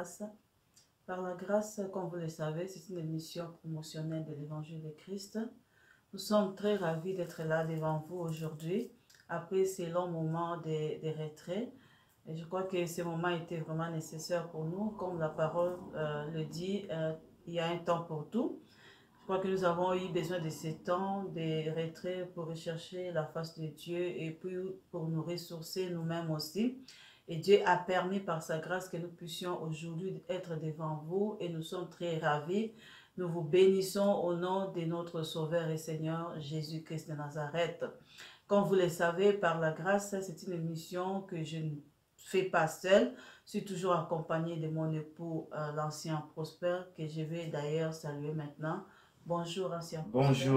grâce. Par la grâce, comme vous le savez, c'est une émission promotionnelle de l'Évangile de Christ. Nous sommes très ravis d'être là devant vous aujourd'hui, après ces longs moments de retrait. Et je crois que ce moment était vraiment nécessaire pour nous. Comme la parole le dit, il y a un temps pour tout. Je crois que nous avons eu besoin de ces temps de retrait pour rechercher la face de Dieu et puis pour nous ressourcer nous-mêmes aussi. Et Dieu a permis par sa grâce que nous puissions aujourd'hui être devant vous et nous sommes très ravis. Nous vous bénissons au nom de notre Sauveur et Seigneur Jésus-Christ de Nazareth. Comme vous le savez, par la grâce, c'est une émission que je ne fais pas seule. Je suis toujours accompagnée de mon époux, l'ancien Prosper, que je vais d'ailleurs saluer maintenant. Bonjour, ancien Prosper.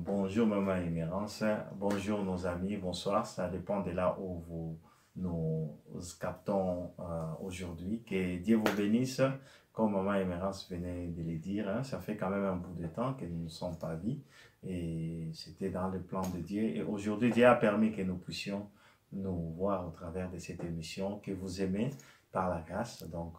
Bonjour Maman Émérance, bonjour nos amis, bonsoir, ça dépend de là où nous captons aujourd'hui. Que Dieu vous bénisse, comme Maman Émérance venait de le dire, hein, ça fait quand même un bout de temps que nous ne sommes pas vus et c'était dans le plan de Dieu. Et aujourd'hui, Dieu a permis que nous puissions nous voir au travers de cette émission que vous aimez par la grâce. Donc,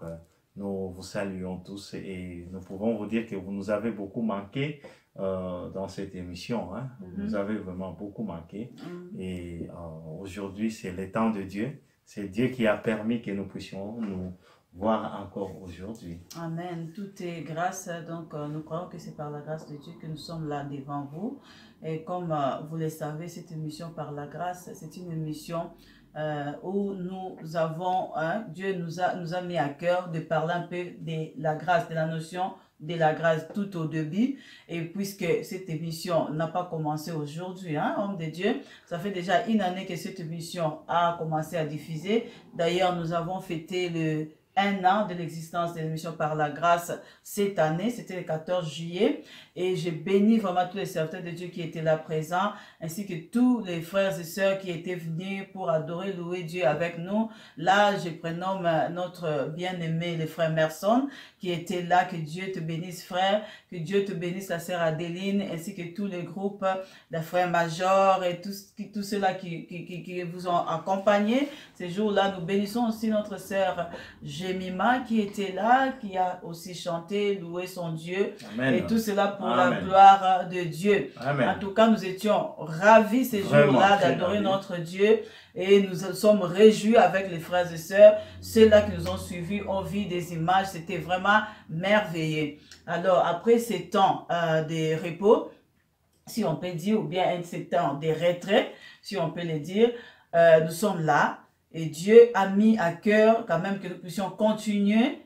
nous vous saluons tous et nous pouvons vous dire que vous nous avez beaucoup manqué dans cette émission. Hein. Vous nous avez vraiment beaucoup manqué. Et aujourd'hui, c'est le temps de Dieu. C'est Dieu qui a permis que nous puissions nous voir encore aujourd'hui. Amen. Tout est grâce. Donc, nous croyons que c'est par la grâce de Dieu que nous sommes là devant vous. Et comme vous le savez, cette émission par la grâce, c'est une émission où nous avons, Dieu nous a mis à cœur de parler un peu de la grâce, de la notion de la grâce tout au début. Et puisque cette émission n'a pas commencé aujourd'hui, homme de Dieu, ça fait déjà une année que cette émission a commencé à diffuser. D'ailleurs, nous avons fêté un an de l'existence de l'émission par la grâce cette année, c'était le 14 juillet, et je bénis vraiment tous les serviteurs de Dieu qui étaient là présents, ainsi que tous les frères et sœurs qui étaient venus pour adorer, louer Dieu avec nous. Là, je prénomme notre bien-aimé, le frère Merson, qui était là. Que Dieu te bénisse, frère, que Dieu te bénisse, la sœur Adeline, ainsi que tous les groupes, les frères majors et tous ceux-là qui vous ont accompagné. Ces jours-là, nous bénissons aussi notre sœur Jemima qui était là, qui a aussi chanté, loué son Dieu. Amen. Et tout cela pour la gloire de Dieu. Amen. En tout cas, nous étions ravis ces jours-là d'adorer notre Dieu et nous sommes réjouis avec les frères et sœurs. Ceux-là qui nous ont suivis ont vu des images, c'était vraiment merveilleux. Alors, après ces temps de repos, si on peut dire, ou bien ces temps de retrait, si on peut le dire, nous sommes là. Et Dieu a mis à cœur quand même que nous puissions continuer,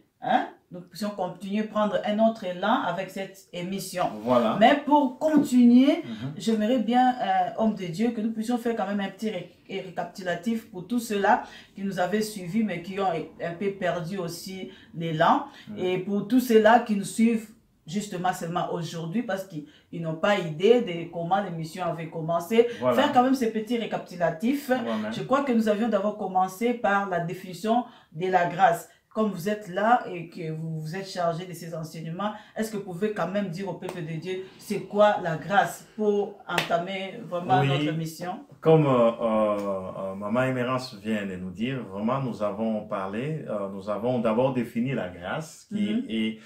nous puissions continuer, prendre un autre élan avec cette émission. Voilà. Mais pour continuer, j'aimerais bien, homme de Dieu, que nous puissions faire quand même un petit récapitulatif pour tous ceux-là qui nous avaient suivis, mais qui ont un peu perdu aussi l'élan. Et pour tous ceux-là qui nous suivent justement seulement aujourd'hui parce qu'ils n'ont pas idée de comment l'émission avait commencé. Voilà. Faire quand même ces petits récapitulatifs. Voilà. Je crois que nous avions d'abord commencé par la définition de la grâce. Comme vous êtes là et que vous vous êtes chargé de ces enseignements, est-ce que vous pouvez quand même dire au peuple de Dieu c'est quoi la grâce pour entamer vraiment notre mission? Comme Maman Émérance vient de nous dire, vraiment nous avons parlé, nous avons d'abord défini la grâce qui est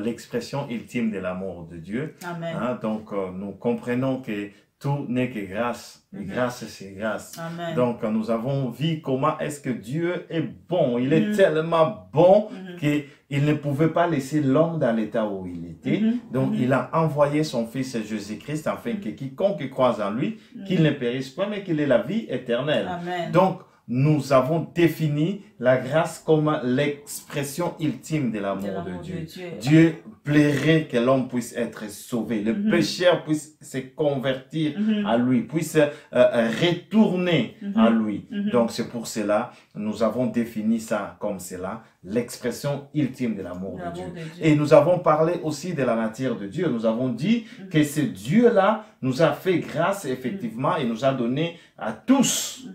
l'expression ultime de l'amour de Dieu. Amen. Donc nous comprenons que tout n'est que grâce. Et grâce, c'est grâce. Amen. Donc, nous avons vu comment est-ce que Dieu est bon. Il est tellement bon qu'il ne pouvait pas laisser l'homme dans l'état où il était. Donc, il a envoyé son Fils Jésus-Christ afin que quiconque croise en lui, qu'il ne périsse pas, mais qu'il ait la vie éternelle. Amen. Donc, nous avons défini la grâce comme l'expression ultime de l'amour de Dieu. Dieu plairait que l'homme puisse être sauvé, le pécheur puisse se convertir à lui, puisse retourner à lui. Donc c'est pour cela, nous avons défini ça comme cela, l'expression ultime de l'amour de Dieu. Et nous avons parlé aussi de la nature de Dieu. Nous avons dit que ce Dieu-là nous a fait grâce effectivement et nous a donné à tous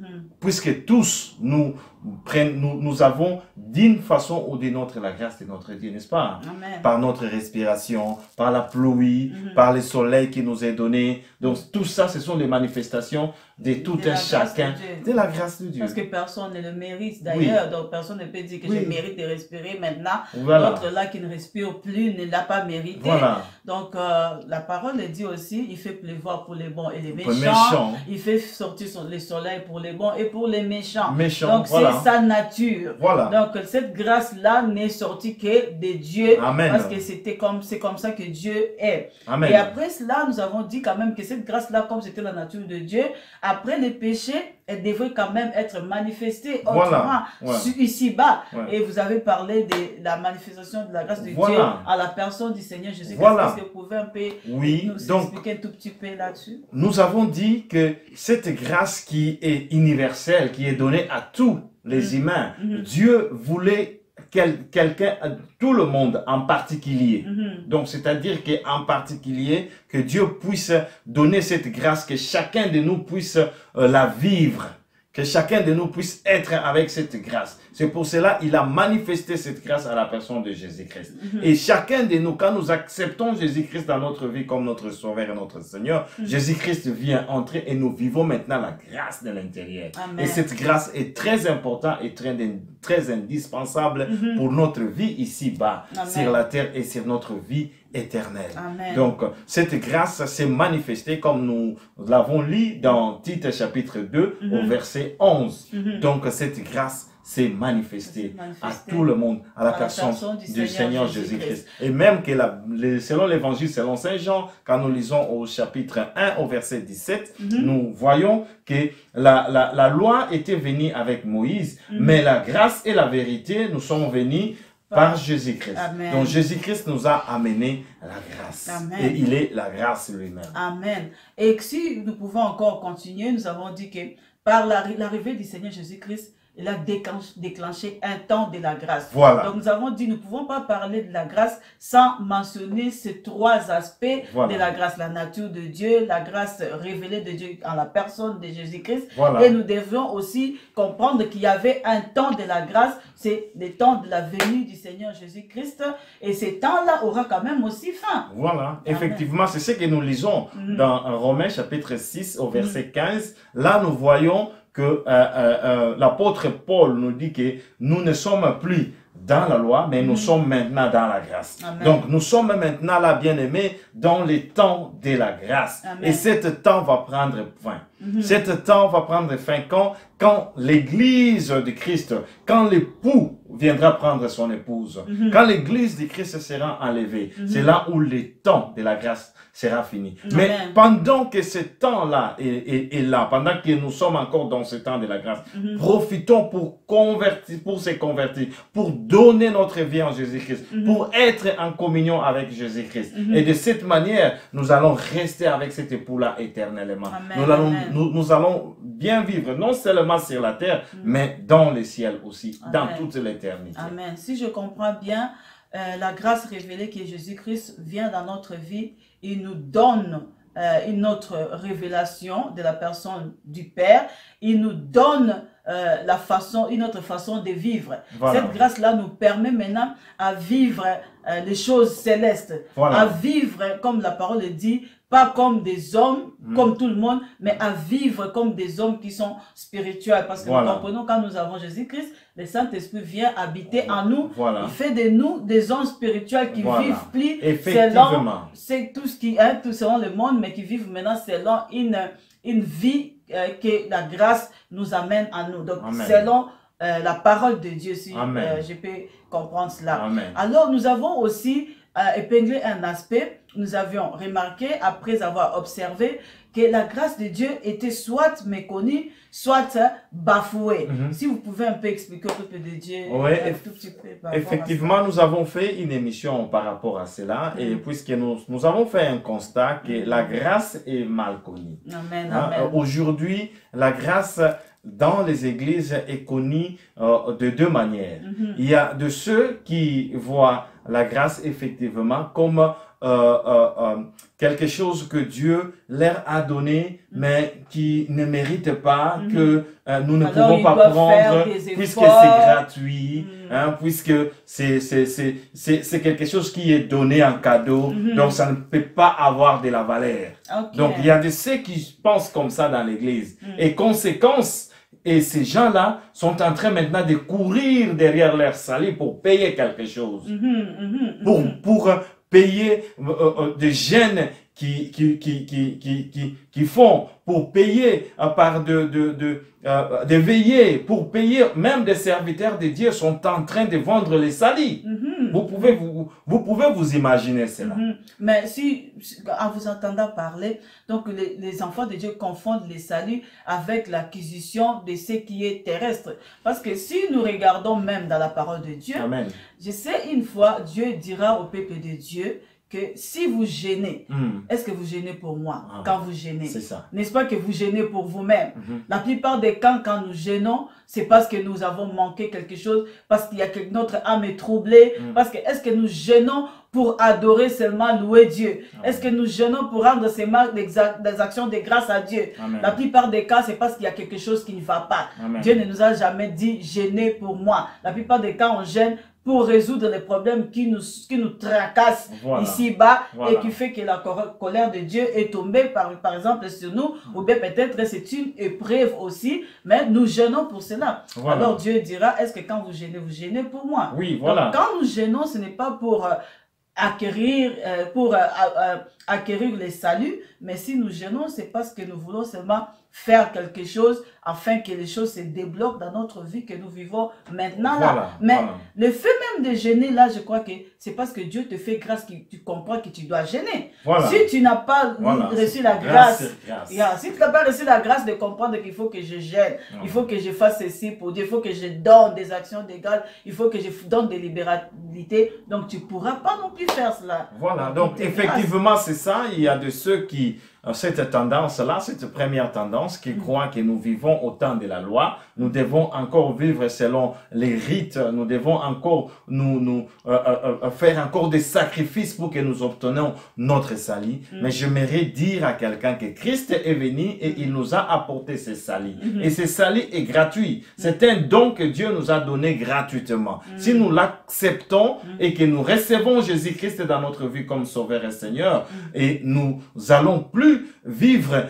puisque tous nous avons d'une façon ou d'une autre la grâce de notre Dieu, n'est-ce pas? Amen. Par notre respiration, par la pluie, par le soleil qui nous est donné. Donc tout ça, ce sont les manifestations de tout un chacun, de la grâce de Dieu. Parce que personne ne le mérite d'ailleurs, donc personne ne peut dire que je mérite de respirer maintenant. Voilà. L'autre là qui ne respire plus ne l'a pas mérité. Voilà. Donc la parole dit aussi, il fait pleuvoir pour les bons et les méchants. Il fait sortir le soleil pour les bons et pour les méchants. Donc c'est sa nature. Voilà. Donc cette grâce-là n'est sortie que de Dieu. Amen. Parce que c'est comme ça que Dieu est. Amen. Et après cela, nous avons dit quand même que cette grâce-là, comme c'était la nature de Dieu, après les péchés, elle devrait quand même être manifestée autrement, ici-bas. Et vous avez parlé de la manifestation de la grâce de Dieu à la personne du Seigneur Jésus-Christ. Est-ce que vous pouvez un peu nous expliquer un tout petit peu là-dessus? Nous avons dit que cette grâce qui est universelle, qui est donnée à tous les humains, Dieu voulait quelqu'un, tout le monde en particulier. Donc, c'est-à-dire qu'en particulier, que Dieu puisse donner cette grâce, que chacun de nous puisse la vivre, que chacun de nous puisse être avec cette grâce. C'est pour cela qu'il a manifesté cette grâce à la personne de Jésus-Christ. Et chacun de nous, quand nous acceptons Jésus-Christ dans notre vie comme notre Sauveur et notre Seigneur, Jésus-Christ vient entrer et nous vivons maintenant la grâce de l'intérieur. Et cette grâce est très importante et très indispensable pour notre vie ici-bas, sur la terre et sur notre vie éternelle. Amen. Donc, cette grâce s'est manifestée comme nous l'avons lu dans Tite chapitre 2 au verset 11. Donc, cette grâce s'est manifestée à tout le monde, à la personne du Seigneur Jésus-Christ. Et même que selon l'évangile, selon Saint Jean, quand nous lisons au chapitre 1 au verset 17, nous voyons que la loi était venue avec Moïse, mais la grâce et la vérité nous sont venus par Jésus-Christ. Donc Jésus-Christ nous a amené la grâce. Amen. Et il est la grâce lui-même. Amen. Et si nous pouvons encore continuer, nous avons dit que par l'arrivée du Seigneur Jésus-Christ, il a déclenché un temps de la grâce. Voilà. Donc nous avons dit, nous ne pouvons pas parler de la grâce sans mentionner ces trois aspects de la grâce. La nature de Dieu, la grâce révélée de Dieu en la personne de Jésus-Christ. Voilà. Et nous devions aussi comprendre qu'il y avait un temps de la grâce, c'est le temps de la venue du Seigneur Jésus-Christ. Et ce temps-là aura quand même aussi fin. Voilà, effectivement, c'est ce que nous lisons dans Romains chapitre 6 au verset 15. Là, nous voyons que l'apôtre Paul nous dit que nous ne sommes plus dans la loi, mais nous sommes maintenant dans la grâce. Amen. Donc, nous sommes maintenant là, bien-aimés, dans les temps de la grâce. Amen. Et ce temps va prendre fin. Cet temps va prendre fin quand l'église de Christ, quand l'époux viendra prendre son épouse, quand l'église de Christ sera enlevée, c'est là où le temps de la grâce sera fini. Mais pendant que ce temps-là est là, pendant que nous sommes encore dans ce temps de la grâce, profitons pour se convertir, pour donner notre vie en Jésus-Christ, pour être en communion avec Jésus-Christ. Et de cette manière, nous allons rester avec cet époux-là éternellement. Nous allons bien vivre, non seulement sur la terre, mais dans le ciel aussi, dans toute l'éternité. Amen. Si je comprends bien, la grâce révélée qui est Jésus-Christ vient dans notre vie. Il nous donne une autre révélation de la personne du Père. Il nous donne une autre façon de vivre. Voilà. Cette grâce-là nous permet maintenant à vivre les choses célestes, à vivre, comme la parole le dit, pas comme des hommes, comme tout le monde, mais à vivre comme des hommes qui sont spirituels. Parce que nous comprenons, quand nous avons Jésus-Christ, le Saint-Esprit vient habiter en nous. Il fait de nous des hommes spirituels qui vivent plus selon, c'est tout ce qui est, tout selon le monde, mais qui vivent maintenant selon une vie que la grâce nous amène à nous. Donc, selon la parole de Dieu, si je peux comprendre cela. Alors, nous avons aussi épinglé un aspect. Nous avions remarqué, après avoir observé, que la grâce de Dieu était soit méconnue, soit bafouée. Si vous pouvez un peu expliquer au peuple de Dieu, tout petit peu effectivement, nous avons fait une émission par rapport à cela, et puisque nous avons fait un constat que la grâce est mal connue. Aujourd'hui, la grâce dans les églises est connue de deux manières. Il y a de ceux qui voient la grâce effectivement comme quelque chose que Dieu leur a donné, mais qui ne mérite pas, que nous ne pouvons pas prendre, puisque c'est gratuit, hein, puisque c'est quelque chose qui est donné en cadeau, donc ça ne peut pas avoir de la valeur. Donc il y a de ceux qui pensent comme ça dans l'église. Et conséquence, et ces gens-là sont en train maintenant de courir derrière leur salut pour payer quelque chose. Pour payer des jeunes qui font, pour payer par de veiller, pour payer, même des serviteurs de Dieu sont en train de vendre les salis. Vous pouvez vous imaginer cela. Mais si, en vous entendant parler, donc les enfants de Dieu confondent les saluts avec l'acquisition de ce qui est terrestre. Parce que si nous regardons même dans la parole de Dieu, Amen. Je sais une fois, Dieu dira au peuple de Dieu que si vous gênez, est-ce que vous gênez pour moi quand vous gênez? C'est ça. N'est-ce pas que vous gênez pour vous-même? La plupart des cas, quand nous gênons, c'est parce que nous avons manqué quelque chose, parce qu'il y a que notre âme est troublée, parce que est-ce que nous gênons pour adorer seulement, louer Dieu? Est-ce que nous gênons pour rendre ces marques des actions de grâce à Dieu? Amen. La plupart des cas, c'est parce qu'il y a quelque chose qui ne va pas. Amen. Dieu ne nous a jamais dit gêner pour moi. La plupart des cas, on gêne pour résoudre les problèmes qui nous tracassent ici-bas et qui fait que la colère de Dieu est tombée par exemple sur nous, ou bien peut-être c'est une épreuve aussi, mais nous gênons pour cela. Alors Dieu dira, est-ce que quand vous gênez pour moi? Oui, voilà. Donc, quand nous gênons, ce n'est pas pour acquérir les saluts, mais si nous gênons, c'est parce que nous voulons seulement faire quelque chose afin que les choses se débloquent dans notre vie que nous vivons maintenant là. Mais le fait même de gêner là, je crois que c'est parce que Dieu te fait grâce que tu comprends que tu dois gêner. Si tu n'as pas reçu la grâce, si tu n'as pas reçu la grâce de comprendre qu'il faut que je gêne, il faut que je fasse ceci pour Dieu, il faut que je donne des actions d'égale, il faut que je donne des libéralités, donc tu ne pourras pas non plus faire cela. Voilà, donc effectivement c'est ça, il y a de ceux qui cette tendance-là, cette première tendance qui croit que nous vivons au temps de la loi, nous devons encore vivre selon les rites, nous devons encore faire encore des sacrifices pour que nous obtenions notre salut. Mais j'aimerais dire à quelqu'un que Christ est venu et il nous a apporté ce salut. Et ce salut est gratuit. C'est un don que Dieu nous a donné gratuitement. Si nous l'acceptons et que nous recevons Jésus-Christ dans notre vie comme Sauveur et Seigneur, et nous allons plus vivre,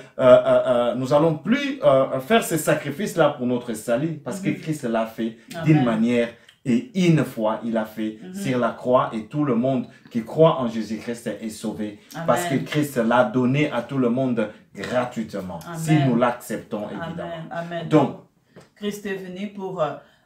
nous allons plus faire ces sacrifices-là pour notre salut, parce que Christ l'a fait d'une manière et une fois, il a fait sur la croix, et tout le monde qui croit en Jésus-Christ est sauvé, parce que Christ l'a donné à tout le monde gratuitement, si nous l'acceptons évidemment. Donc, Christ est venu pour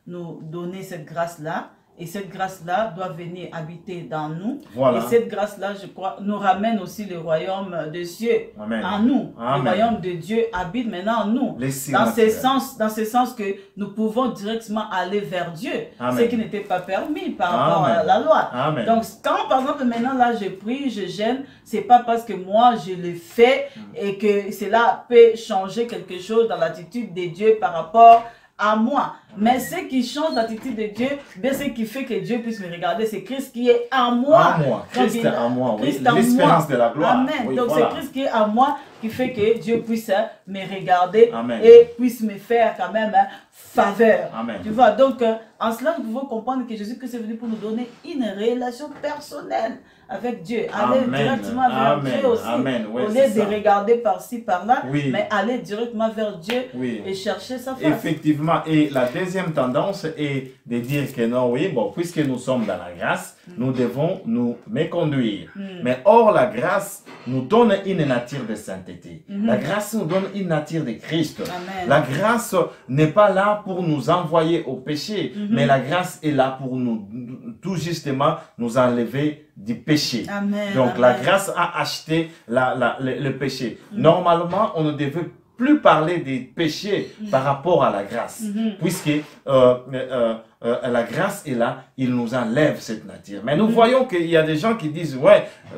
nous donner cette grâce-là. Et cette grâce-là doit venir habiter dans nous. Et cette grâce-là, je crois, nous ramène aussi le royaume de Dieu en nous. Le royaume de Dieu habite maintenant en nous. Dans ce sens que nous pouvons directement aller vers Dieu. Ce qui n'était pas permis par rapport à la loi. Donc, quand par exemple maintenant là je prie, je gêne, c'est pas parce que moi je le fais et que cela peut changer quelque chose dans l'attitude de Dieu par rapport à moi. Mais ce qui change l'attitude de Dieu, bien ce qui fait que Dieu puisse me regarder, c'est Christ qui est en moi. Christ en moi, oui. L'espérance de la gloire. Amen. Donc c'est Christ qui est en moi qui fait que Dieu puisse me regarder et puisse me faire quand même faveur. Tu vois, donc en cela nous pouvons comprendre que Jésus-Christ est venu pour nous donner une relation personnelle avec Dieu. Aller directement vers Dieu aussi. Au lieu de regarder par-ci, par-là, mais aller directement vers Dieu et chercher sa face. Effectivement. Et la deuxième tendance est de dire que non, puisque nous sommes dans la grâce, nous devons nous méconduire. Mais or, la grâce nous donne une nature de sainteté. La grâce nous donne une nature de Christ. La grâce n'est pas là pour nous envoyer au péché, mais la grâce est là pour nous, tout justement, nous enlever du péché. Donc la grâce a acheté le péché. Normalement, on ne devait plus parler des péchés par rapport à la grâce, puisque la grâce est là, il nous enlève cette nature. Mais nous voyons qu'il y a des gens qui disent,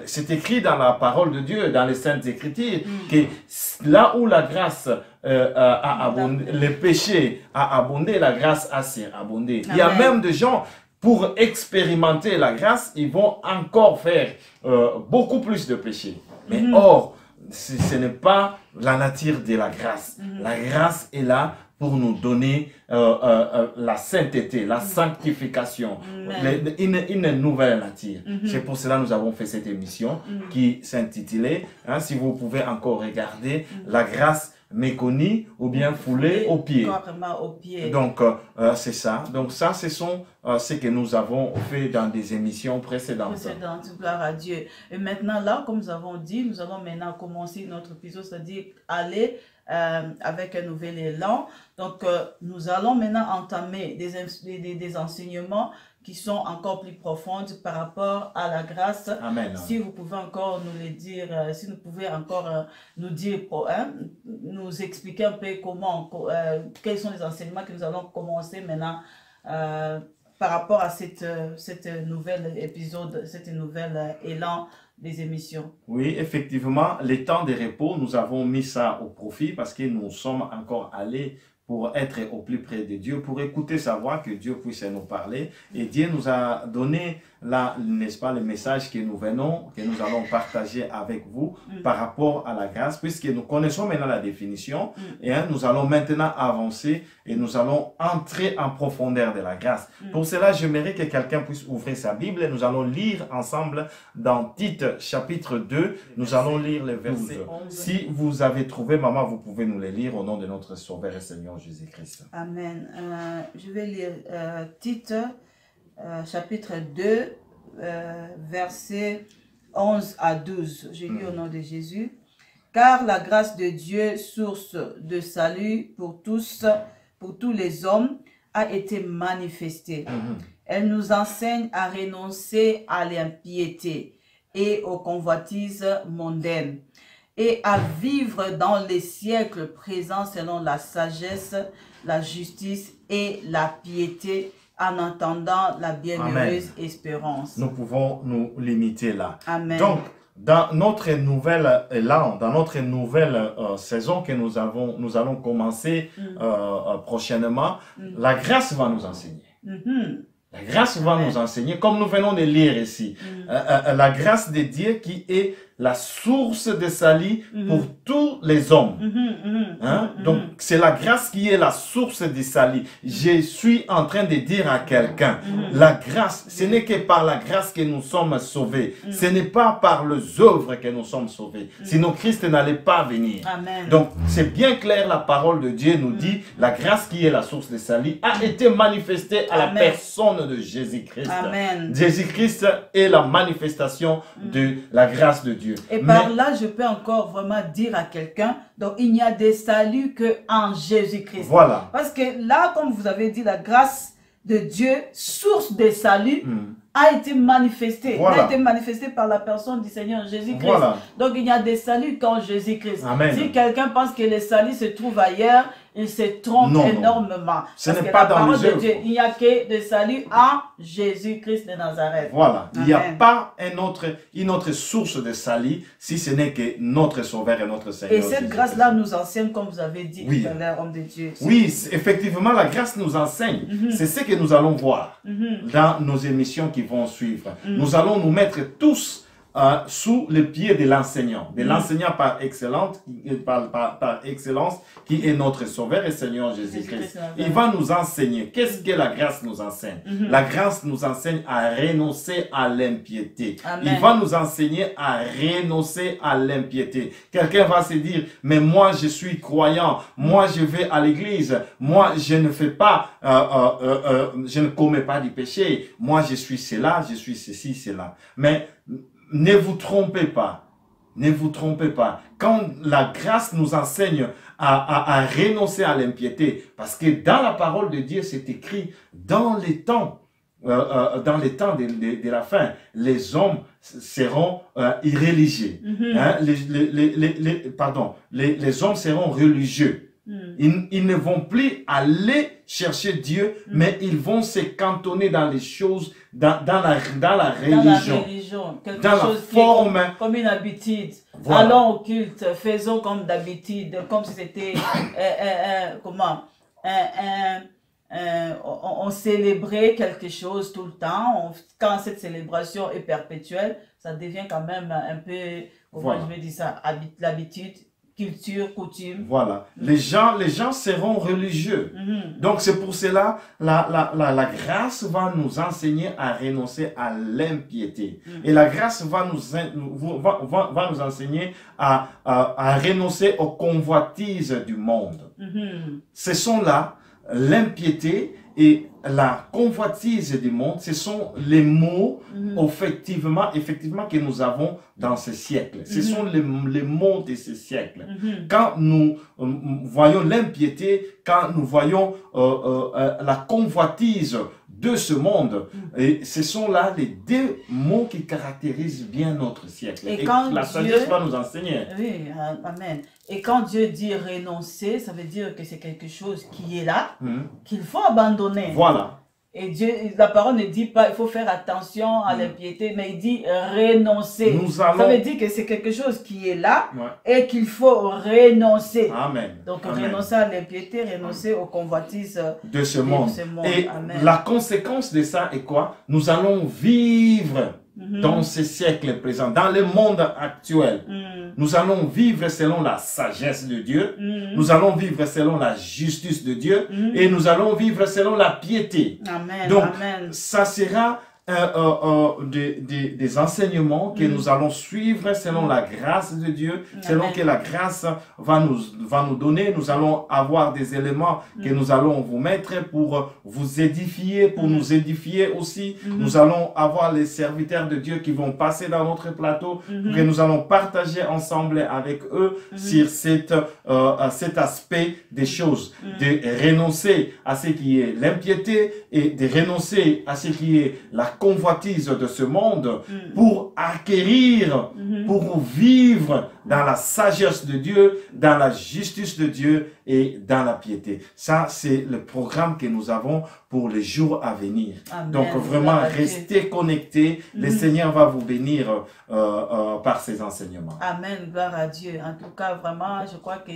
c'est écrit dans la parole de Dieu, dans les Saintes Écritures, que là où la grâce a abondé, le péché a abondé, la grâce a surabondé. Il y a même des gens pour expérimenter la grâce, ils vont encore faire beaucoup plus de péchés. Mais or, ce n'est pas la nature de la grâce. La grâce est là pour nous donner la sainteté, la sanctification, une nouvelle nature. C'est pour cela que nous avons fait cette émission qui s'intitulait, si vous pouvez encore regarder, la grâce méconnue ou bien foulée aux pieds. Donc, c'est ça. Donc, ça, ce sont ce que nous avons fait dans des émissions précédentes. Gloire à Dieu. Et maintenant, là, comme nous avons dit, nous allons maintenant commencer notre épisode, c'est-à-dire aller avec un nouvel élan. Donc, nous allons maintenant entamer des enseignements qui sont encore plus profondes par rapport à la grâce. Amen. Si vous pouvez encore nous le dire, si vous pouvez encore nous dire, nous expliquer un peu comment, quels sont les enseignements que nous allons commencer maintenant par rapport à cette nouvelle épisode, cette nouvelle élan des émissions. Oui, effectivement, les temps de repos, nous avons mis ça au profit parce que nous sommes encore allés pour être au plus près de Dieu, pour écouter sa voix, que Dieu puisse nous parler. Et Dieu nous a donné, là, n'est-ce pas, le message que nous allons partager avec vous par rapport à la grâce, puisque nous connaissons maintenant la définition, et nous allons maintenant avancer et nous allons entrer en profondeur de la grâce. Pour cela, j'aimerais que quelqu'un puisse ouvrir sa Bible et nous allons lire ensemble dans Tite chapitre 2, nous allons lire le verset 11. Si vous avez trouvé, maman, vous pouvez nous les lire au nom de notre Sauveur et Seigneur Jésus-Christ. Amen. Je vais lire Tite, chapitre 2, versets 11 à 12. Je lis au nom de Jésus. Car la grâce de Dieu, source de salut pour tous les hommes, a été manifestée. Elle nous enseigne à renoncer à l'impiété et aux convoitises mondaines, et à vivre dans les siècles présents selon la sagesse, la justice et la piété, en entendant la bienheureuse espérance. Nous pouvons nous limiter là. Amen. Donc, dans notre nouvelle élan, dans notre nouvelle saison que nous allons commencer prochainement, la grâce va nous enseigner. La grâce va nous enseigner, comme nous venons de lire ici, la grâce de Dieu qui est la source de salut pour tous les hommes. Donc, c'est la grâce qui est la source de salut. Je suis en train de dire à quelqu'un, la grâce, ce n'est que par la grâce que nous sommes sauvés. Ce n'est pas par les œuvres que nous sommes sauvés. Sinon, Christ n'allait pas venir. Amen. Donc, c'est bien clair, la parole de Dieu nous dit, la grâce qui est la source de salut a été manifestée à la personne de Jésus-Christ. Jésus-Christ est la manifestation de la grâce de Dieu. Et par là, je peux encore vraiment dire à quelqu'un, donc il n'y a de salut qu'en Jésus-Christ. Voilà. Parce que là, comme vous avez dit, la grâce de Dieu, source de salut, a été manifestée. Voilà. A été manifestée par la personne du Seigneur Jésus-Christ. Voilà. Donc il n'y a de salut qu'en Jésus-Christ. Amen. Si quelqu'un pense que le salut se trouve ailleurs, il se trompe énormément. Ce n'est pas dans les œuvres. Il n'y a que de salut en Jésus-Christ de Nazareth. Voilà. Amen. Il n'y a pas une autre source de salut si ce n'est que notre Sauveur et notre Seigneur. Et cette grâce-là nous enseigne, comme vous avez dit tout à l'heure, homme de Dieu. Oui, effectivement, la grâce nous enseigne. C'est ce que nous allons voir dans nos émissions qui vont suivre. Nous allons nous mettre tous sous le pied de l'enseignant par excellence, qui est notre Sauveur et Seigneur Jésus-Christ. Il va nous enseigner. Qu'est-ce que la grâce nous enseigne? La grâce nous enseigne à renoncer à l'impiété. Il va nous enseigner à renoncer à l'impiété. Quelqu'un va se dire, mais moi je suis croyant, moi je vais à l'église, moi je ne fais pas, je ne commets pas du péché, moi je suis cela, je suis ceci, cela. Mais ne vous trompez pas. Ne vous trompez pas. Quand la grâce nous enseigne à renoncer à l'impiété, parce que dans la parole de Dieu, c'est écrit, dans les temps de la fin, les hommes seront irréligieux. Les hommes seront religieux. Ils ne vont plus aller chercher Dieu, mais ils vont se cantonner dans les choses, dans la religion. Quelque dans chose la forme. Comme une habitude. Voilà. Allons au culte, faisons comme d'habitude, comme si c'était on célébrait quelque chose tout le temps. Quand cette célébration est perpétuelle, ça devient quand même un peu, comment je vais dire ça, l'habitude, culture, coutume. Voilà. Les gens seront religieux. Donc, c'est pour cela, la grâce va nous enseigner à renoncer à l'impiété. Et la grâce va nous enseigner à renoncer aux convoitises du monde. Ce sont là, l'impiété et la convoitise du monde, ce sont les mots effectivement que nous avons dans ce siècle. Ce sont les mots de ce siècle. Quand nous voyons l'impiété, quand nous voyons la convoitise de ce monde, et ce sont là les deux mots qui caractérisent bien notre siècle. Et quand la sagesse va nous enseigner. Oui, amen. Et quand Dieu dit renoncer, ça veut dire que c'est quelque chose qui est là, qu'il faut abandonner. Voilà. Et Dieu, la parole ne dit pas, il faut faire attention à l'impiété, mais il dit renoncer. Ça veut dire que c'est quelque chose qui est là et qu'il faut renoncer. Amen. Donc renoncer à l'impiété, renoncer aux convoitises de ce monde. Et amen. La conséquence de ça est quoi? Nous allons vivre dans ce siècle présent, dans le monde actuel. Nous allons vivre selon la sagesse de Dieu, nous allons vivre selon la justice de Dieu et nous allons vivre selon la piété. Amen. Donc, amen. Ça sera des enseignements que nous allons suivre selon la grâce de Dieu, selon que la grâce va nous donner. Nous allons avoir des éléments que nous allons vous mettre pour vous édifier, pour nous édifier aussi. Nous allons avoir les serviteurs de Dieu qui vont passer dans notre plateau, que nous allons partager ensemble avec eux sur cet aspect des choses, de renoncer à ce qui est l'impiété et de renoncer à ce qui est la convoitise de ce monde pour acquérir, pour vivre dans la sagesse de Dieu, dans la justice de Dieu et dans la piété. Ça, c'est le programme que nous avons pour les jours à venir. Amen. Donc, vraiment, restez connectés. Le Seigneur va vous bénir par ses enseignements. Amen, gloire à Dieu. En tout cas, vraiment, je crois que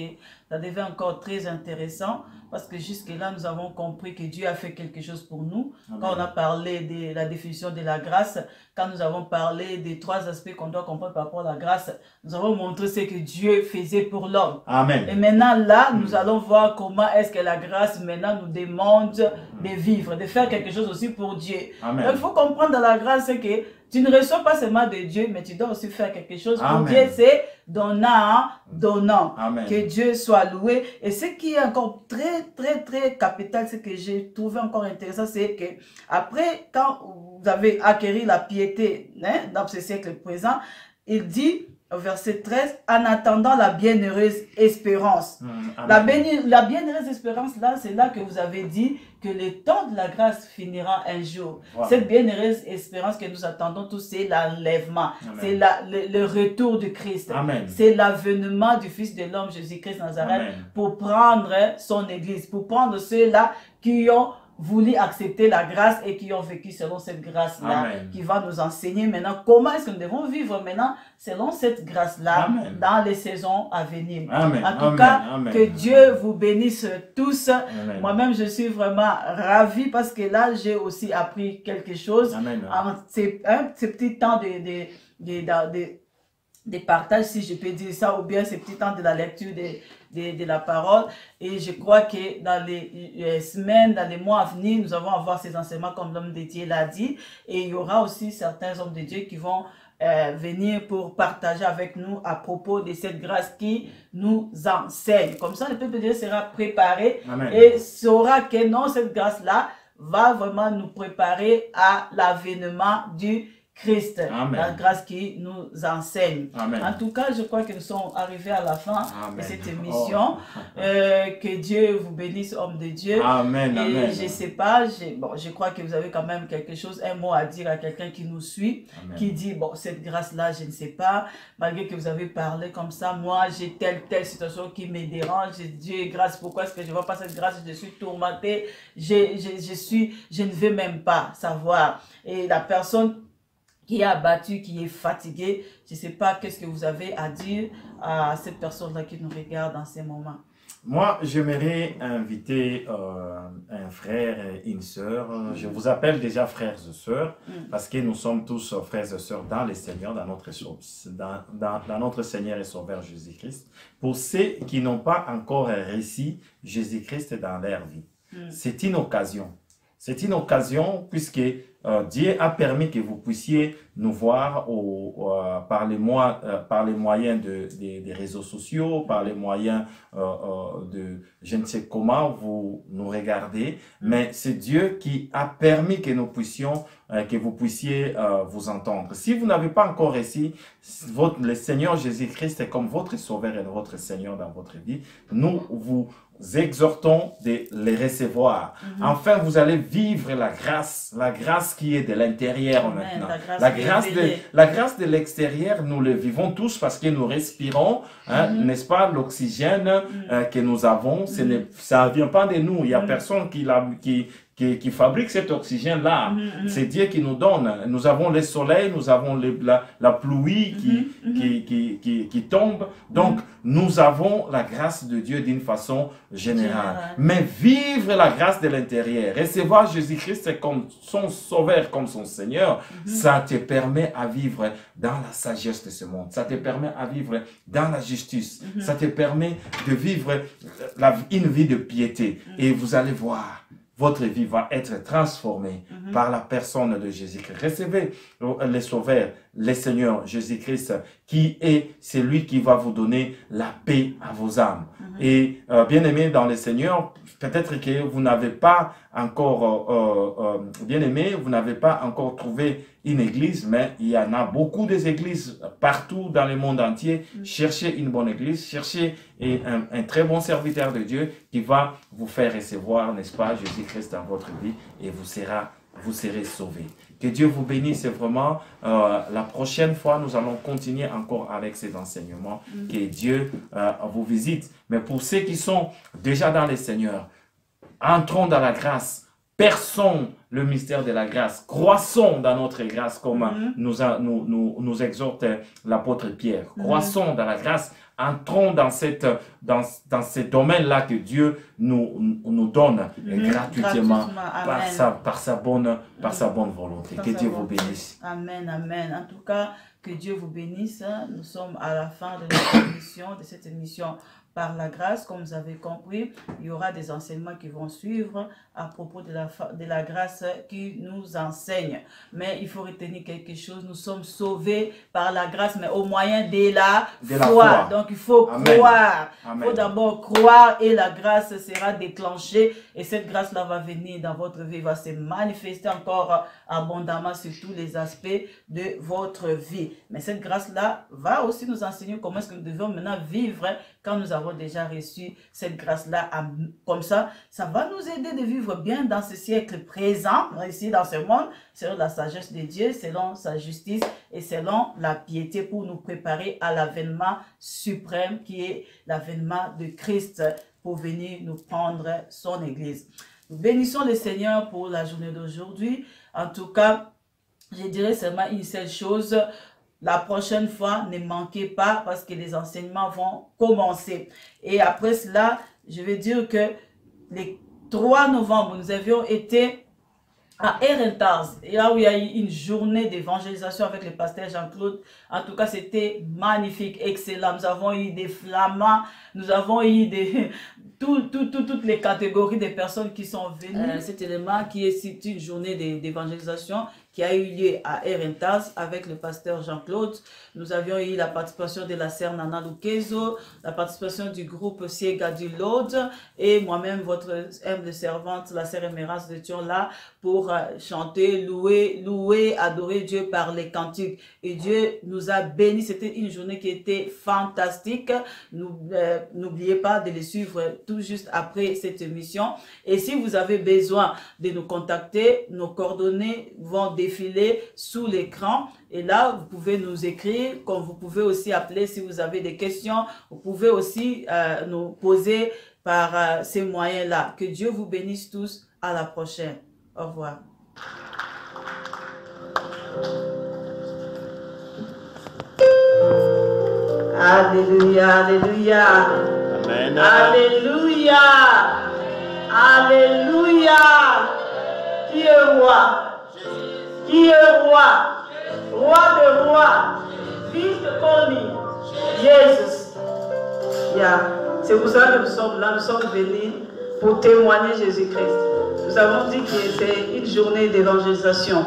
ça devient encore très intéressant parce que jusque-là, nous avons compris que Dieu a fait quelque chose pour nous. Amen. Quand on a parlé de la définition de la grâce, quand nous avons parlé des trois aspects qu'on doit comprendre par rapport à la grâce, nous avons montré ce que Dieu faisait pour l'homme. Amen. Et maintenant, là, nous allons voir comment est-ce que la grâce, maintenant, nous demande de vivre, de faire quelque chose aussi pour Dieu. Amen. Donc, il faut comprendre dans la grâce que tu ne reçois pas seulement de Dieu, mais tu dois aussi faire quelque chose pour Amen. Dieu. C'est donnant, donnant. Amen. Que Dieu soit loué. Et ce qui est encore très capital, ce que j'ai trouvé encore intéressant, c'est que après, quand vous avez acquis la piété dans ce siècle présent, il dit au verset 13, en attendant la bienheureuse espérance. La bienheureuse espérance, là, c'est là que vous avez dit que le temps de la grâce finira un jour. Voilà. Cette bienheureuse espérance que nous attendons tous, c'est l'enlèvement. C'est le retour de Christ. C'est l'avènement du Fils de l'homme, Jésus-Christ Nazareth, pour prendre son Église, pour prendre ceux-là qui ont voulu accepter la grâce et qui ont vécu selon cette grâce-là, qui va nous enseigner maintenant comment est-ce que nous devons vivre maintenant selon cette grâce-là dans les saisons à venir. En tout cas, que Dieu vous bénisse tous. Moi-même, je suis vraiment ravie parce que là, j'ai aussi appris quelque chose. En ces petits temps de partage, si je peux dire ça, ou bien ces petits temps de la lecture de la parole. Et je crois que dans les semaines, dans les mois à venir, nous allons avoir ces enseignements comme l'homme de Dieu l'a dit. Et il y aura aussi certains hommes de Dieu qui vont venir pour partager avec nous à propos de cette grâce qui nous enseigne. Comme ça, le peuple de Dieu sera préparé et saura que non, cette grâce-là va vraiment nous préparer à l'avènement du Christ, la grâce qui nous enseigne. En tout cas, je crois que nous sommes arrivés à la fin de cette émission. Que Dieu vous bénisse, homme de Dieu. Et je sais pas, je crois que vous avez quand même quelque chose, un mot à dire à quelqu'un qui nous suit, qui dit, bon, cette grâce-là, je ne sais pas, malgré que vous avez parlé comme ça, moi, j'ai telle situation qui me dérange, Dieu, grâce, pourquoi est-ce que je ne vois pas cette grâce, je suis tourmentée, je ne veux même pas savoir. Et la personne qui est abattu, qui est fatigué, je ne sais pas qu'est-ce que vous avez à dire à cette personne-là qui nous regarde dans ces moments. Moi, j'aimerais inviter un frère et une sœur. Je vous appelle déjà frères et sœurs parce que nous sommes tous frères et sœurs dans le Seigneur, dans notre Seigneur et Sauveur Jésus-Christ. Pour ceux qui n'ont pas encore reçu Jésus-Christ dans leur vie, c'est une occasion. C'est une occasion puisque Dieu a permis que vous puissiez nous voir par les moyens des réseaux sociaux, par les moyens de je ne sais comment vous nous regardez, mais c'est Dieu qui a permis que nous puissions, que vous puissiez vous entendre. Si vous n'avez pas encore reçu le Seigneur Jésus-Christ comme votre Sauveur et votre Seigneur dans votre vie, nous vous exhortons de les recevoir. Enfin, vous allez vivre la grâce qui est de l'intérieur maintenant. La grâce de l'extérieur, nous le vivons tous parce que nous respirons, n'est-ce pas, l'oxygène que nous avons, ça ne vient pas de nous. Il n'y a personne qui fabrique cet oxygène-là. C'est Dieu qui nous donne. Nous avons le soleil, nous avons la pluie qui tombe. Donc, nous avons la grâce de Dieu d'une façon générale. Mais vivre la grâce de l'intérieur, recevoir Jésus-Christ comme son Sauveur, comme son Seigneur, ça te permet à vivre dans la sagesse de ce monde. Ça te permet à vivre dans la justice. Ça te permet de vivre une vie de piété. Et vous allez voir, votre vie va être transformée par la personne de Jésus-Christ. Recevez le Sauveur, le Seigneur Jésus-Christ, qui est celui qui va vous donner la paix à vos âmes. Et bien-aimés dans le Seigneur, peut-être que vous n'avez pas encore, bien-aimés, vous n'avez pas encore trouvé une église, mais il y en a beaucoup d'églises partout dans le monde entier. Cherchez une bonne église, cherchez un très bon serviteur de Dieu qui va vous faire recevoir, n'est-ce pas, Jésus-Christ dans votre vie et vous serez sauvés. Que Dieu vous bénisse vraiment. La prochaine fois, nous allons continuer encore avec ces enseignements. Que Dieu vous visite. Mais pour ceux qui sont déjà dans le Seigneur, entrons dans la grâce. Perçons le mystère de la grâce. Croissons dans notre grâce comme nous exhorte l'apôtre Pierre. Croissons dans la grâce. Entrons dans ce domaine-là que Dieu nous donne gratuitement par sa bonne volonté. Que Dieu vous bénisse. Amen, amen. En tout cas, que Dieu vous bénisse. Nous sommes à la fin de cette émission par la grâce. Comme vous avez compris, il y aura des enseignements qui vont suivre à propos de la grâce qui nous enseigne. Mais il faut retenir quelque chose, nous sommes sauvés par la grâce, mais au moyen de la foi. Donc il faut croire. Il faut d'abord croire et la grâce sera déclenchée. Et cette grâce-là va venir dans votre vie, va se manifester encore abondamment sur tous les aspects de votre vie. Mais cette grâce-là va aussi nous enseigner comment est-ce que nous devons maintenant vivre quand nous avons déjà reçu cette grâce-là. Comme ça, ça va nous aider de vivre bien dans ce siècle présent, ici dans ce monde, selon la sagesse de Dieu, selon sa justice et selon la piété pour nous préparer à l'avènement suprême qui est l'avènement de Christ pour venir nous prendre son Église. Nous bénissons le Seigneur pour la journée d'aujourd'hui. En tout cas, je dirais seulement une seule chose. La prochaine fois, ne manquez pas parce que les enseignements vont commencer. Et après cela, je vais dire que les 3 novembre, nous avions été à Herentals, et là où il y a eu une journée d'évangélisation avec le pasteur Jean-Claude. En tout cas, c'était magnifique, excellent. Nous avons eu des flamands, nous avons eu toutes les catégories de personnes qui sont venues. Cet élément qui est une journée d'évangélisation qui a eu lieu à Herentals avec le pasteur Jean-Claude. Nous avions eu la participation de la sœur Nana Lukezo, la participation du groupe Siega du Lode et moi-même, votre humble servante, la sœur Emerance de Thion, là pour chanter, louer, adorer Dieu par les cantiques. Et Dieu nous a bénis. C'était une journée qui était fantastique. N'oubliez pas de les suivre tout juste après cette émission. Et si vous avez besoin de nous contacter, nos coordonnées vont défiler sous l'écran. Et là, vous pouvez nous écrire, comme vous pouvez aussi appeler si vous avez des questions. Vous pouvez aussi nous poser par ces moyens-là. Que Dieu vous bénisse tous. À la prochaine. Au revoir. Alléluia, alléluia. Amen. Alléluia. Alléluia. Qui est roi? Qui est roi? Roi de rois. Fils de Connie. Jésus. Yeah. C'est pour ça que nous sommes là. Nous sommes venus pour témoigner Jésus-Christ. Nous avons dit que c'est une journée d'évangélisation.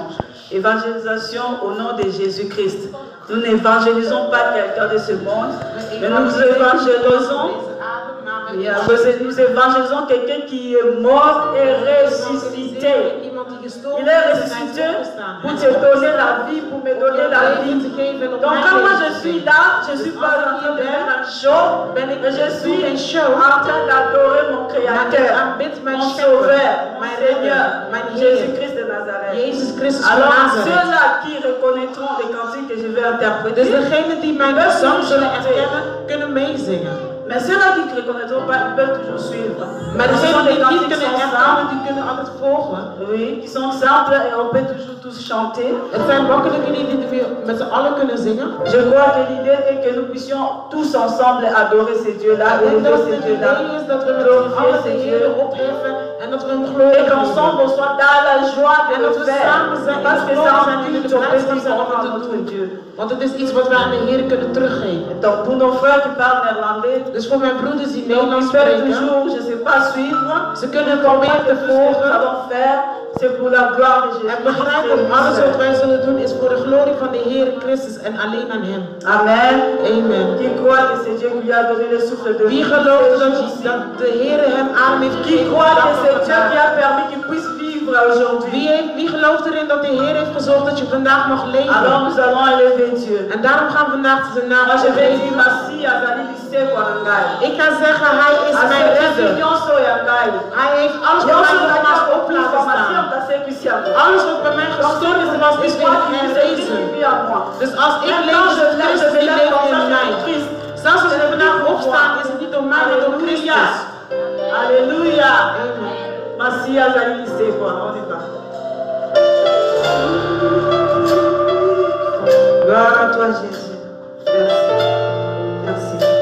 Évangélisation au nom de Jésus-Christ. Nous n'évangélisons pas quelqu'un de ce monde, mais nous évangélisons. Nous évangélisons quelqu'un qui est mort et ressuscité. Il est ressuscité pour te donner la vie, pour me donner la vie. Donc quand moi je suis là, je ne suis pas en train de faire un show, mais je suis en train d'adorer mon Créateur, mon Sauveur, mon Seigneur, Jésus-Christ de Nazareth. Alors ceux-là qui reconnaîtront les cantiques que je vais interpréter, mais ceux-là qui ne reconnaîtront pas, ils peuvent toujours suivre. Mais degenen die niet kunnen herhalen, die kunnen altijd volgen. Oui, qui sont simples et on peut toujours tous chanter. Het zijn makkelijke liederen die we met z'n allen kunnen zingen. Je crois que l'idée est que nous puissions tous ensemble adorer ces dieux-là, élever ces dieux-là, glorifier ces dieux, opheffen en dat we hem glorifieren. Et qu'ensemble on soit dans la joie de le faire, parce que ça en culte on peut vivre à notre Dieu. Want het is iets wat we aan de Heer kunnen teruggeven. Donc pour nos frères qui parlent néerlandais, dus voor mijn broeders die Nederlands spreken, toujours, je sais pas suivre. Ze kunnen proberen te volgen. C'est pour la gloire de Jésus. En begrijpen, alles wat wij zullen doen is voor de glorie van de Heer Christus en alleen aan Hem. Amen. Amen. Qui croit que c'est Dieu qui lui a donné le souffle de vie? Wie gelooft dat de Heer hem adem heeft gegeven? Qui croit que c'est Dieu qui a permis qu'il puisse vivre aujourd'hui? Wie gelooft erin dat de Heer heeft gezorgd dat je vandaag mag leven? Alors nous allons élever Dieu. En daarom gaan we vandaag zijn naam je vais dire merci à Zali Lissé Kwanangai. Ik ga zeggen, hij is mijn redder. Hij heeft alles wat mij vandaag op laten staan. Alles wat bij mij gestorven was, is weer herrezen. Dus als ik leef, is Christus die leeft in mij. Zelfs als ik vandaag opstaan, is het niet door mij, maar door Christus. Alléluia. Merci à Zali Lissé Kwanangai. On y va. Gloire à toi, Jésus. Merci. Merci.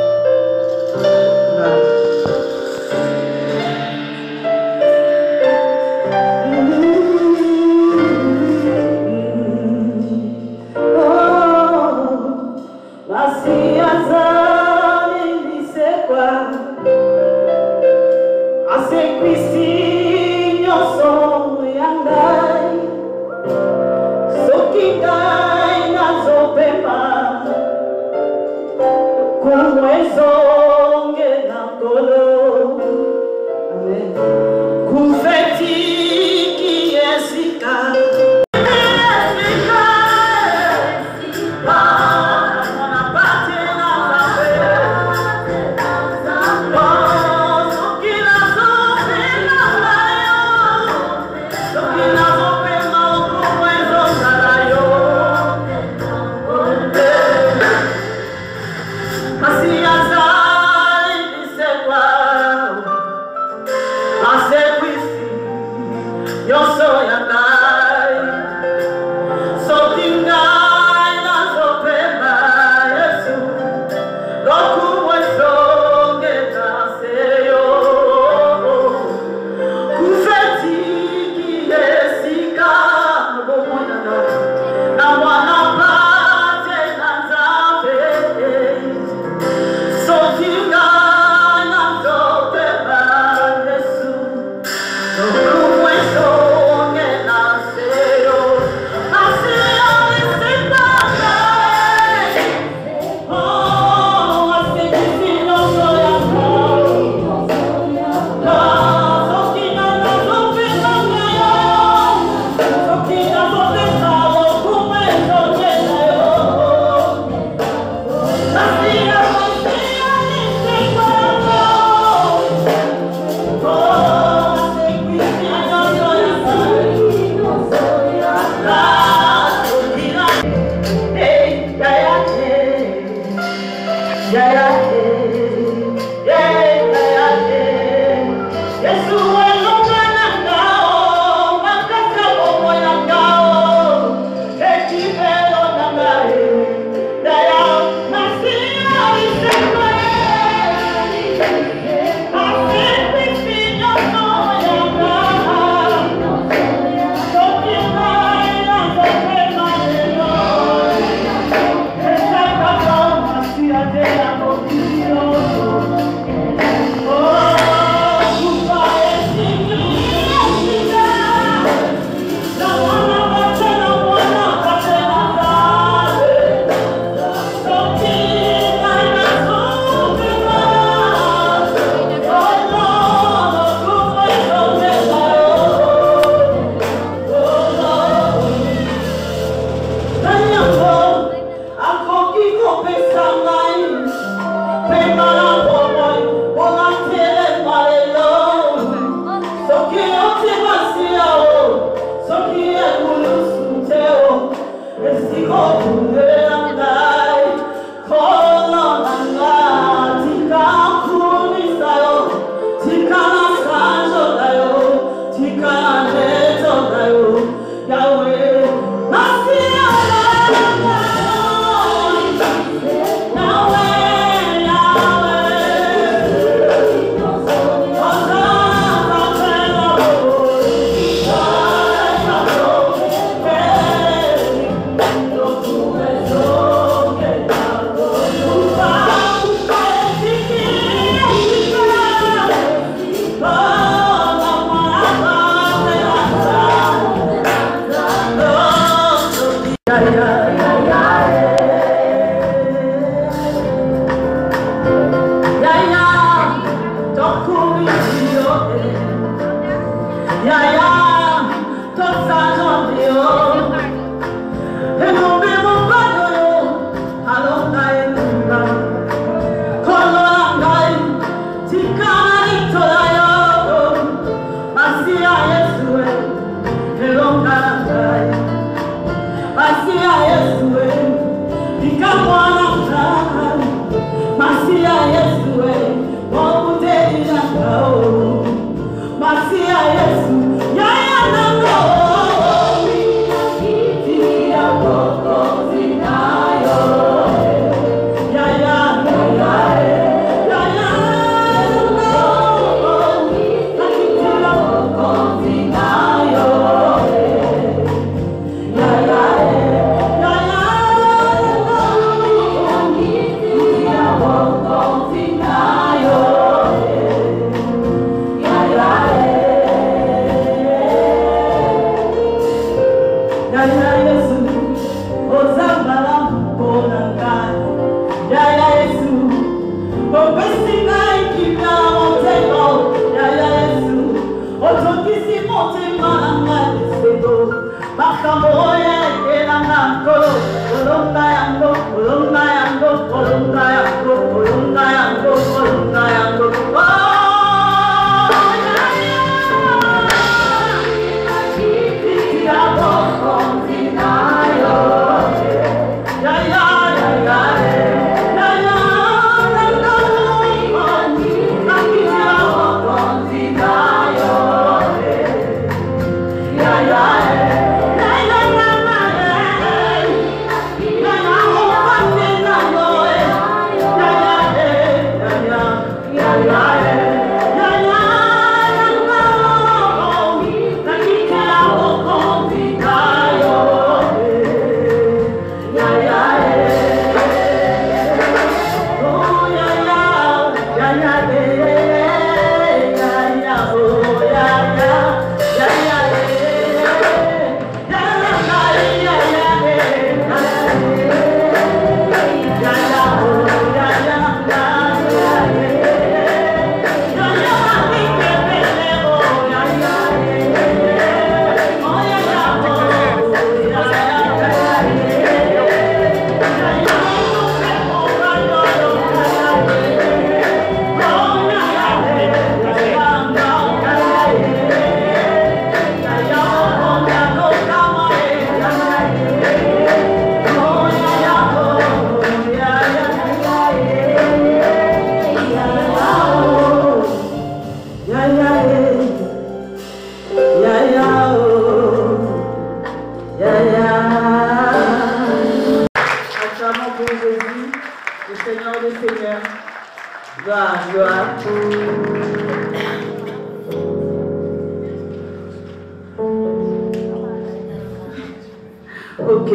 Ok,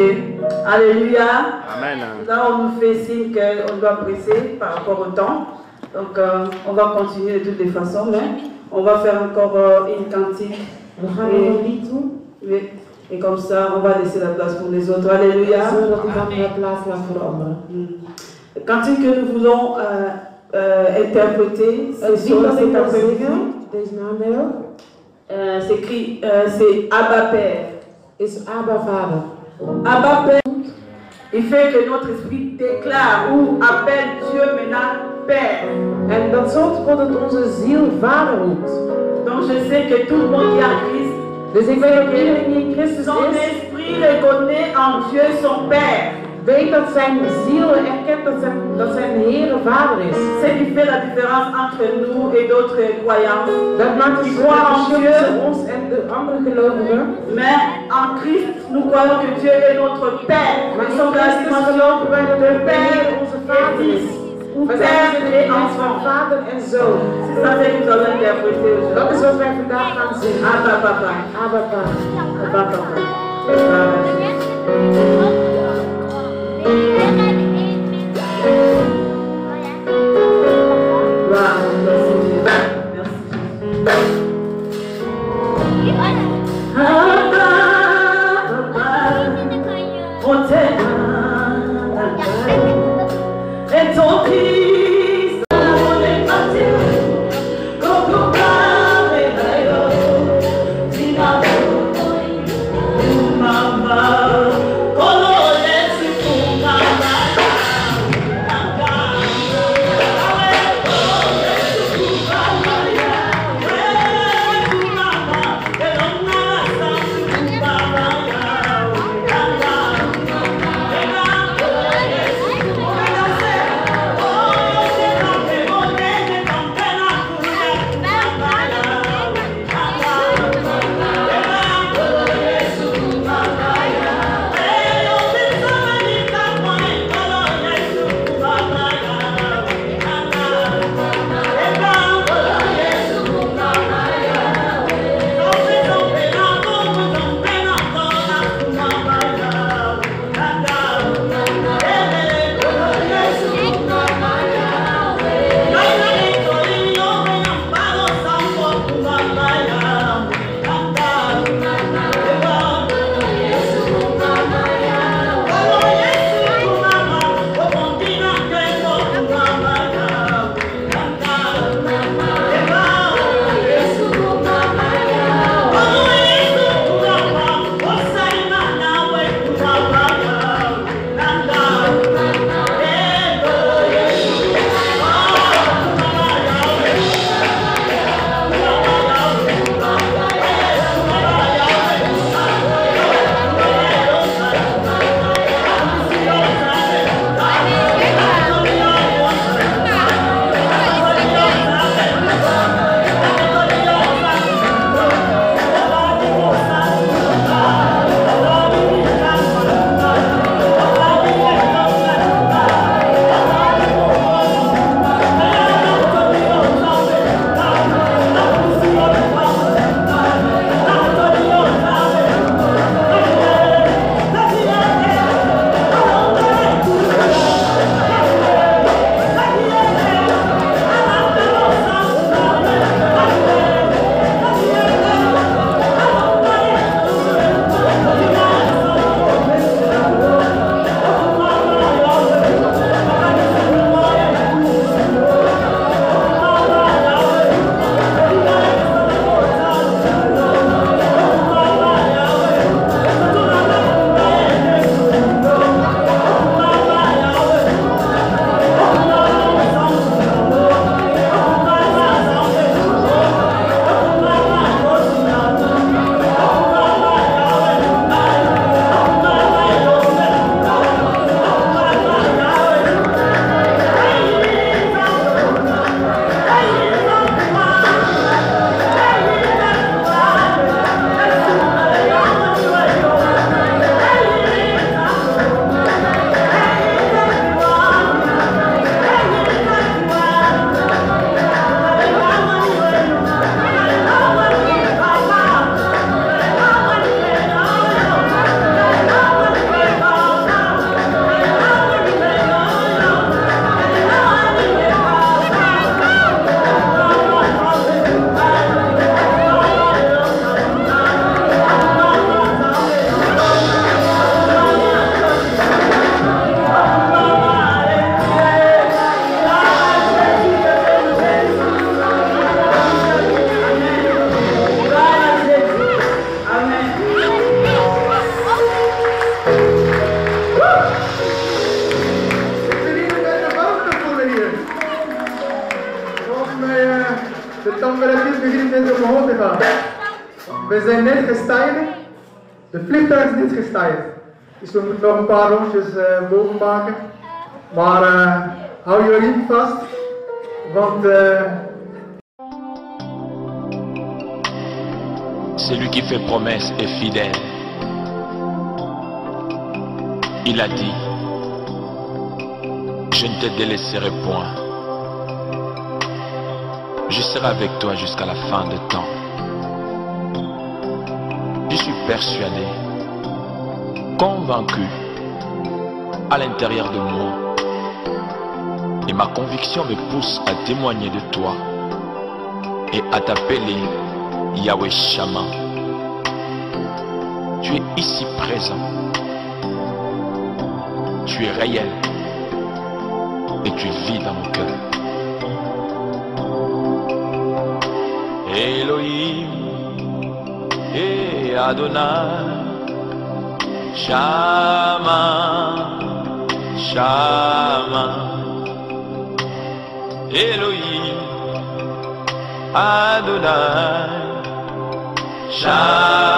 alléluia. Amen. Là, on nous fait signe qu'on doit presser par rapport au temps. Donc, on va continuer de toutes les façons, mais on va faire encore une cantique. Et comme ça, on va laisser la place pour les autres. Alléluia. Cantique que nous voulons interpréter, c'est écrit, c'est Abba Père. Abba Père, il fait que notre esprit déclare ou appelle Dieu maintenant Père. En dat zorgt ervoor dat onze ziel vader roept. Donc je sais que tout le monde qui a Christ, dus ik weet dat iedereen die in Christus son is, esprit reconnaît en Dieu son Père. weet dat zijn ziel erkent dat zijn Heer een vader is. Ce qui fait la différence entre nous et d'autres croyants. Dat maakt het verschil tussen ons en de andere gelovigen. Mais en Christ, nous croyons que Dieu est notre Père. Maar in Christus geloven wij dat de Père onze vader is. Wij zijn van vader en zoon. Dat is wat wij vandaag gaan zingen. Abba Papa. Abba Papa. Abba Papa. Et ton fils, on est parti. We zijn net gestegen. De vliegtuig is niet gestegen. Dus we moeten nog een paar rondjes boven maken. Maar hou je riem vast. Want... Celui qui fait promesse est fidèle. Il a dit, je ne te délaisserai point. Je serai avec toi jusqu'à la fin des temps. Je suis persuadé, convaincu, à l'intérieur de moi. Et ma conviction me pousse à témoigner de toi et à t'appeler Yahweh Shammah. Tu es ici présent. Tu es réel. Et tu vis dans mon cœur. Elohim et Adonai Shammah, Shammah. Elohim Adonai Shammah.